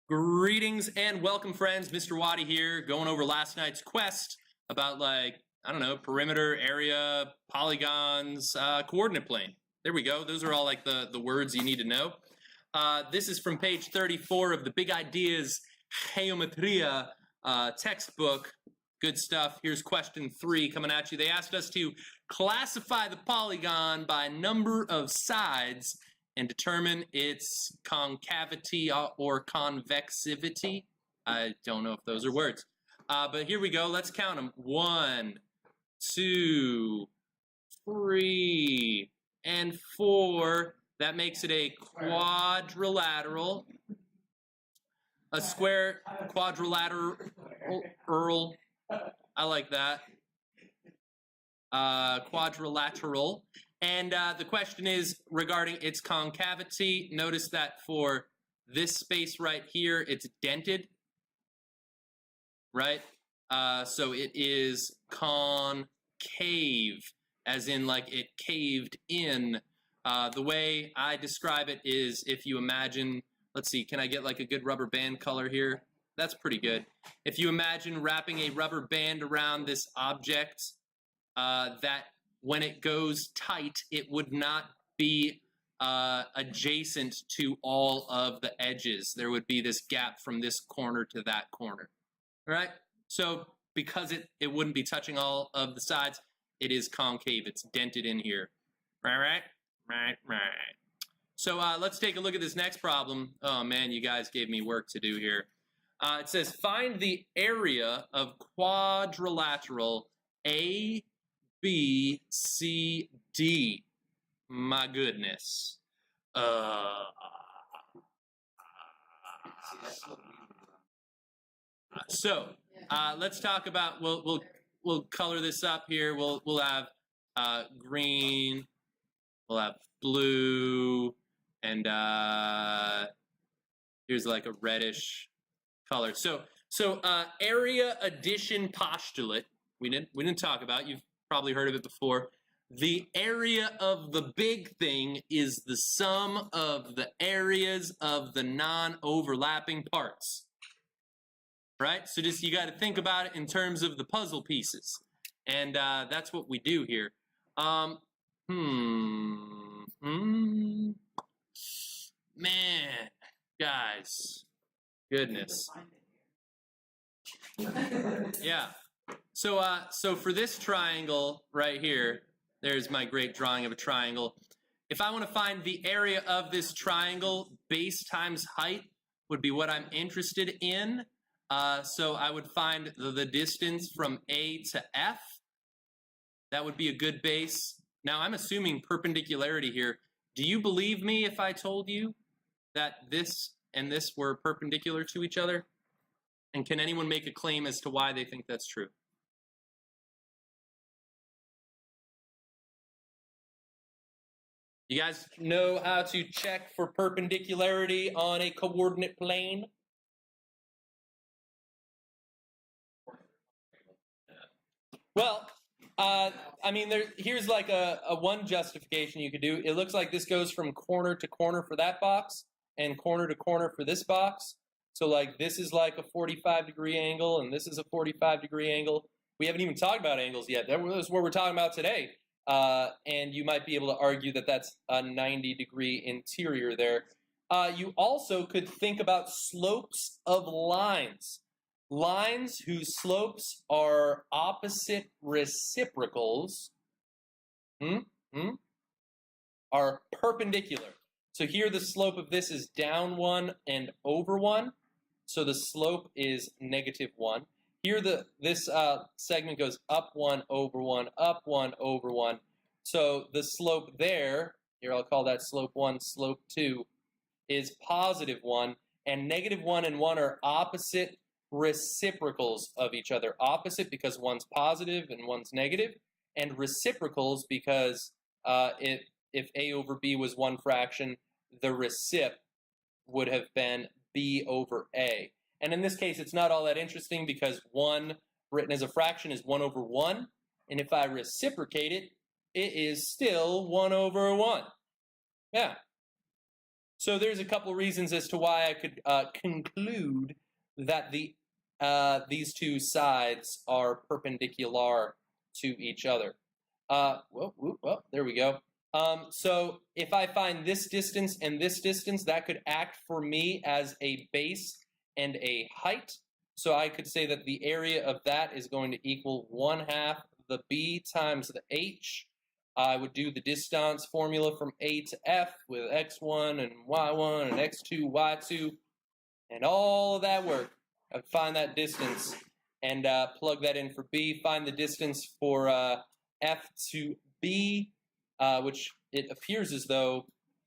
Greetings and welcome, friends. Mr. Waddy here, going over last night's quest about, I don't know, perimeter, area, polygons, coordinate plane. There we go. Those are all the words you need to know. This is from page 34 of the Big Ideas Geometria textbook. Good stuff. Here's question 3 coming at you. They asked us to classify the polygon by number of sides and determine its concavity or convexivity. I don't know if those are words. But here we go. Let's count them. 1, 2, 3, and 4. That makes it a quadrilateral. A square quadrilateral. I like that. Quadrilateral. And the question is regarding its concavity. Notice that for this space right here, it's dented, right? So it is concave, as in like it caved in. The way I describe it is if you imagine, let's see, can I get like a good rubber band color here? That's pretty good. If you imagine wrapping a rubber band around this object, that when it goes tight, it would not be adjacent to all of the edges. There would be this gap from this corner to that corner. All right? So because it wouldn't be touching all of the sides, it is concave. It's dented in here. Right. So let's take a look at this next problem. Oh, man, you guys gave me work to do here. It says, find the area of quadrilateral A, B, C, D. My goodness. So let's talk about. We'll color this up here. We'll have green. We'll have blue, and here's like a reddish color. So area addition postulate. We didn't talk about. You've probably heard of it before. The area of the big thing is the sum of the areas of the non-overlapping parts. Right? So just you got to think about it in terms of the puzzle pieces. And that's what we do here. Man, guys, goodness. Yeah. So for this triangle right here, there's my great drawing of a triangle. If I want to find the area of this triangle, base times height would be what I'm interested in. So I would find the distance from A to F. That would be a good base. Now I'm assuming perpendicularity here. Do you believe me if I told you that this and this were perpendicular to each other? And can anyone make a claim as to why they think that's true? You guys know how to check for perpendicularity on a coordinate plane? Well, I mean, here's like a one justification you could do. It looks like this goes from corner to corner for that box and corner to corner for this box. So like this is like a 45-degree angle and this is a 45-degree angle. We haven't even talked about angles yet. That's what we're talking about today. And you might be able to argue that that's a 90-degree interior there. You also could think about slopes of lines. Lines whose slopes are opposite reciprocals are perpendicular. So here the slope of this is down 1 and over 1. So the slope is -1. Here this segment goes up 1 over 1, up 1 over 1. So the slope there, here I'll call that slope 1, slope 2, is +1. And -1 and 1 are opposite reciprocals of each other. Opposite because one's positive and one's negative, and reciprocals because if A over B was one fraction, the recip would have been B over A. And in this case, it's not all that interesting because 1 written as a fraction is 1 over 1. And if I reciprocate it, it is still 1 over 1. Yeah. So there's a couple reasons as to why I could conclude that these two sides are perpendicular to each other. There we go. So if I find this distance and this distance, that could act for me as a base and a height. So I could say that the area of that is going to equal 1/2 the b times the h. I would do the distance formula from A to F with x1 and y1 and x2, y2, and all of that work. I would find that distance and plug that in for B. Find the distance for F to B, which it appears as though,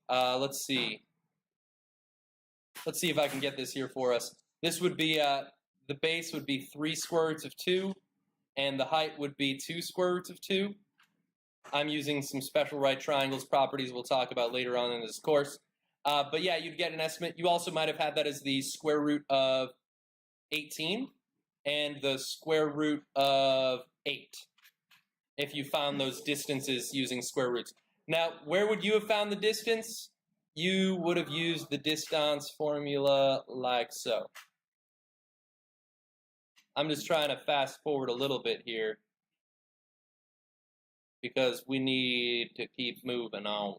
let's see if I can get this here for us. This would be, the base would be 3 square roots of 2, and the height would be 2 square roots of 2. I'm using some special right triangles properties we'll talk about later on in this course. But yeah, you'd get an estimate. You also might have had that as the square root of 18 and the square root of 8 if you found those distances using square roots. Now, where would you have found the distance? You would have used the distance formula like so. I'm just trying to fast forward a little bit here, because we need to keep moving on.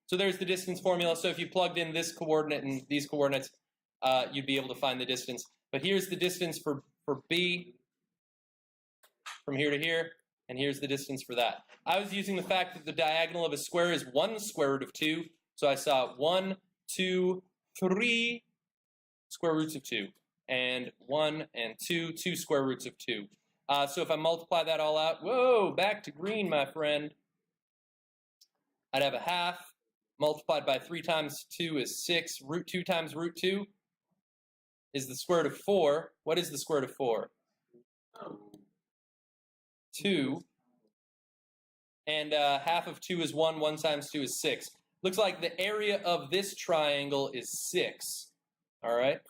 So there's the distance formula. So if you plugged in this coordinate and these coordinates, you'd be able to find the distance. But here's the distance for B from here to here, and here's the distance for that. I was using the fact that the diagonal of a square is 1 square root of 2. So I saw 1, 2, 3 square roots of 2, and 1 and 2, 2 square roots of 2. So if I multiply that all out, whoa, back to green, my friend. I'd have a half multiplied by 3 times 2 is 6. Root 2 times root 2 is the square root of 4. What is the square root of 4? 2. And half of 2 is 1. 1 times 2 is 6. Looks like the area of this triangle is 6. All right?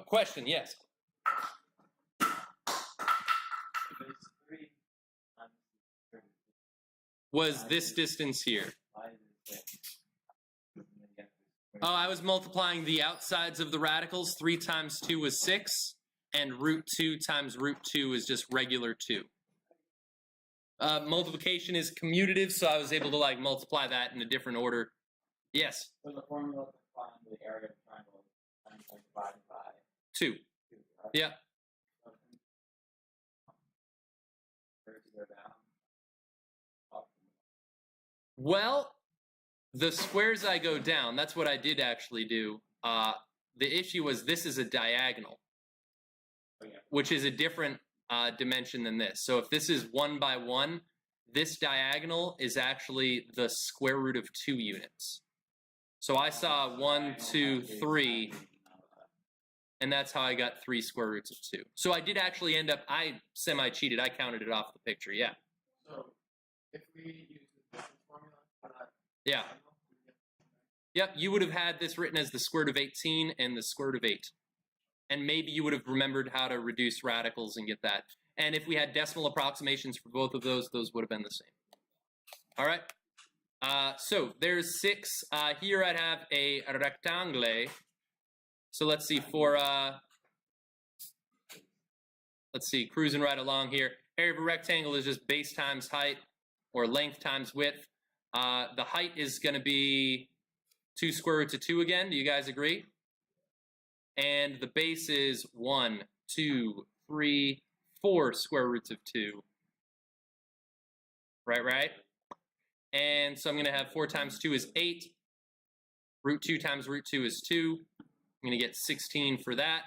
Question, yes? Was this distance here? Oh, I was multiplying the outsides of the radicals. 3 times 2 was 6, and root 2 times root 2 is just regular 2. Multiplication is commutative, so I was able to like multiply that in a different order. Yes? So the formula to find the area of the triangle is divided by 2. 2, right? Yeah. Where to go down? Well, the squares I go down, that's what I did actually do. The issue was this is a diagonal, which is a different dimension than this. So if this is 1 by 1, this diagonal is actually the square root of 2 units. So I saw 1, 2, 3, and that's how I got 3 square roots of 2. So I did actually end up, I semi-cheated, I counted it off the picture, yeah. So if we use the distance formula for that, yeah. Yep, you would have had this written as the square root of 18 and the square root of 8. And maybe you would have remembered how to reduce radicals and get that. And if we had decimal approximations for both of those would have been the same. All right. So there's 6. Here I'd have a rectangle. So let's see, cruising right along here. Area of a rectangle is just base times height, or length times width. The height is going to be 2 square roots of 2 again. Do you guys agree? And the base is 1, 2, 3, 4 square roots of 2. Right? And so I'm going to have 4 times 2 is 8. Root 2 times root 2 is 2. I'm going to get 16 for that.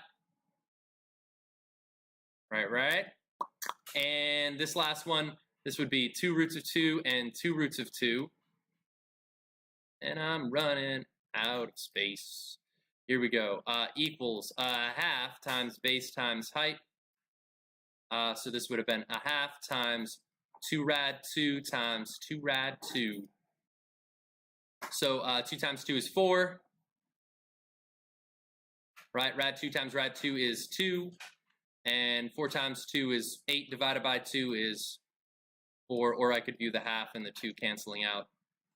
Right? And this last one, this would be 2 roots of 2 and 2 roots of 2. And I'm running out of space. Here we go. Equals half times base times height. So this would have been a half times 2 rad 2 times 2 rad 2. So 2 times 2 is 4. Right? Rad 2 times rad 2 is 2. And 4 times 2 is 8 divided by 2 is 4. Or I could view the half and the 2 canceling out.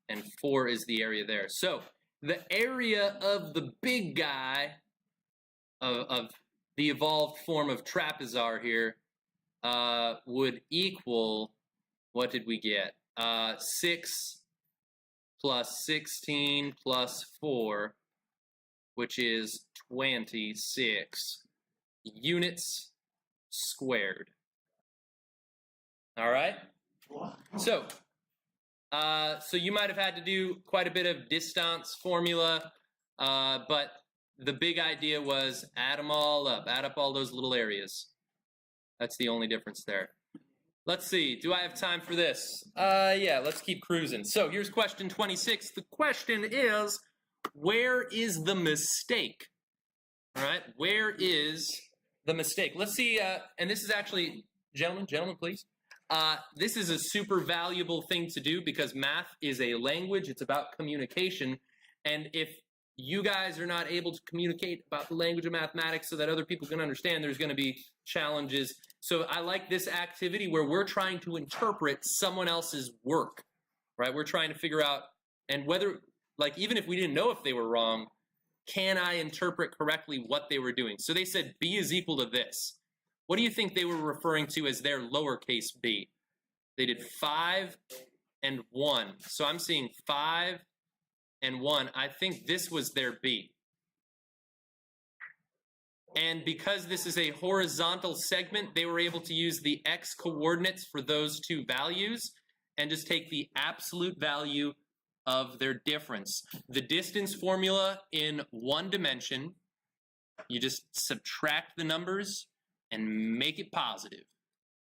and 4 is the area there. So the area of the big guy of the evolved form of trapezoid here would equal, what did we get? 6 plus 16 plus 4, which is 26 units squared. All right? So you might have had to do quite a bit of distance formula, but the big idea was add them all up, add up all those little areas. That's the only difference there. Let's see, do I have time for this? Yeah, let's keep cruising. So here's question 26. The question is, where is the mistake? All right, where is the mistake? Let's see, and this is actually, gentlemen, please. This is a super valuable thing to do because math is a language. It's about communication. And if you guys are not able to communicate about the language of mathematics so that other people can understand, there's going to be challenges. So I like this activity where we're trying to interpret someone else's work, right? We're trying to figure out, and whether, like, even if we didn't know if they were wrong, can I interpret correctly what they were doing? So they said b is equal to this. What do you think they were referring to as their lowercase b? They did 5 and 1. So I'm seeing 5 and 1. I think this was their b. And because this is a horizontal segment, they were able to use the x coordinates for those two values and just take the absolute value of their difference. The distance formula in one dimension, you just subtract the numbers and make it positive.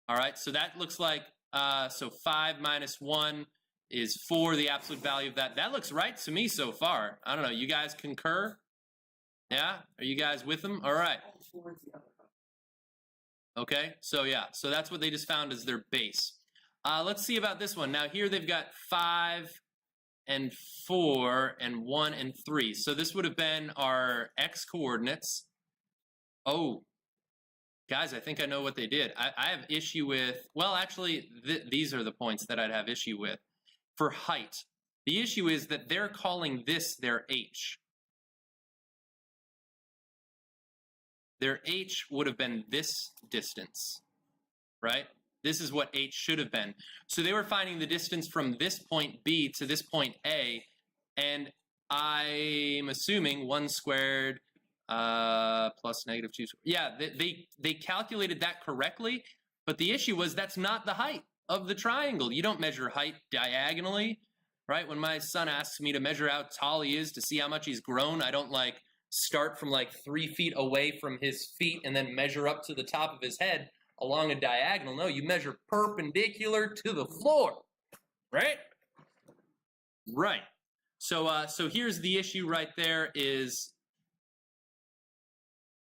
All right, so that looks like, so 5 minus 1 is 4, the absolute value of that. That looks right to me so far. I don't know, you guys concur? Yeah, are you guys with them? All right. Okay, so yeah, so that's what they just found as their base. Let's see about this one. Now here they've got 5 and 4 and 1 and 3. So this would have been our x coordinates. Oh, guys, I think I know what they did. I have issue with, well, actually, these are the points that I'd have issue with. For height, the issue is that they're calling this their h. Their h would have been this distance, right? This is what h should have been. So they were finding the distance from this point B to this point A, and I'm assuming 1 squared plus negative 2 squared. Yeah, they calculated that correctly, but the issue was that's not the height of the triangle. You don't measure height diagonally, right? When my son asks me to measure how tall he is to see how much he's grown, I don't like start from like 3 feet away from his feet and then measure up to the top of his head along a diagonal. No, you measure perpendicular to the floor, right? Right. So here's the issue right there is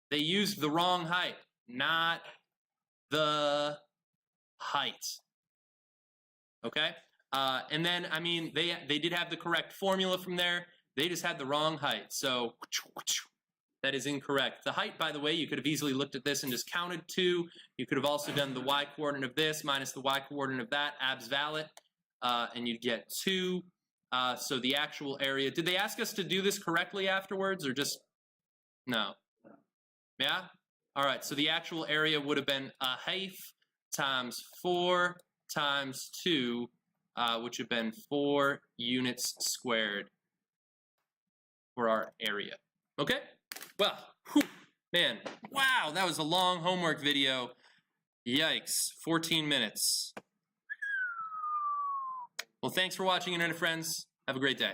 they used the wrong height, not the height. Okay? And then, I mean, they did have the correct formula from there. They just had the wrong height. So that is incorrect. The height, by the way, you could have easily looked at this and just counted 2. You could have also done the y coordinate of this minus the y coordinate of that, abs valid, and you'd get 2. So the actual area, did they ask us to do this correctly afterwards or just, no? Yeah? All right, so the actual area would have been a half times 4 times 2, which would have been 4 units squared for our area. Okay? Well, whew, man, wow, that was a long homework video. Yikes, 14 minutes. Well, thanks for watching, Internet friends. Have a great day.